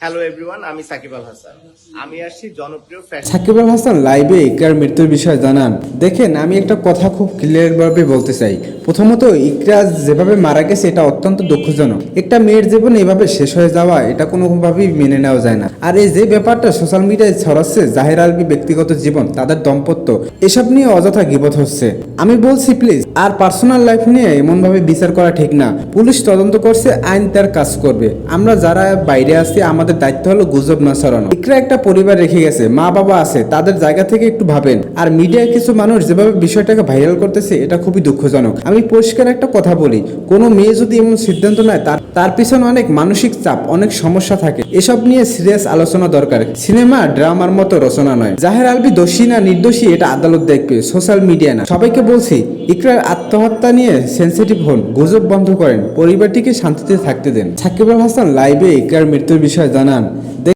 Hello everyone, আমি সাকিব আল হাসান। আমি আসছি জনপ্রিয় ফ্যাশন। সাকিব আল হাসান লাইভে ইকরার মৃত্যুর বিষয়ে জানান, দেখেন আমি একটা কথা খুব ক্লিয়ারভাবে বলতে চাই। প্রথমত, ইকরা যেভাবে মারা গেছে এটা অত্যন্ত দুঃখজনক। একটা মেয়ের জীবন এভাবে শেষ হয়ে যাওয়া এটা কোনোভাবেই মেনে নেওয়া যায় না। আর এই যে ব্যাপারটা সোশ্যাল মিডিয়ায় ছড়াচ্ছে, জাহের আলভী ব্যক্তিগত জীবন, তাদের দাম্পত্য, এসব নিয়ে অযথা গীবত হচ্ছে। আমি বলছি প্লিজ আর পার্সোনাল লাইফ নিয়ে এমনভাবে বিচার করা ঠিক না। পুলিশ তদন্ত করছে, আইন তার কাজ করবে। আমরা যারা বাইরে আছি আমাদের দায়িত্ব হলো গুজব না ছড়ানো। ইকরা একটা পরিবার রেখে গেছে, মা বাবা আছে, তাদের জায়গা থেকে একটু ভাবেন। আর মিডিয়ায় কিছু মানুষ যেভাবে বিষয়টাকে ভাইরাল করতেছে এটা খুবই দুঃখজনক। আমি পরিষ্কার একটা কথা বলি, কোনো মেয়ে যদি এমন সিদ্ধান্ত নেয় তার পিছনে অনেক মানসিক চাপ, অনেক সমস্যা থাকে। এসব নিয়ে সিরিয়াস আলোচনা দরকার। সিনেমা ড্রামার মতো রচনা নয়। জাহের আলভী দোষী না নির্দোষী এটা আদালত দেখবে, সোশ্যাল মিডিয়া না। সবাইকে বলছি, ইকরার আত্মহত্যা নিয়ে সেনসিটিভ হন, গুজব বন্ধ করেন, পরিবারটিকে শান্তিতে থাকতে দেন। সাকিব আল হাসান লাইভে ইকরার মৃত্যুর বিষয়ে জানান,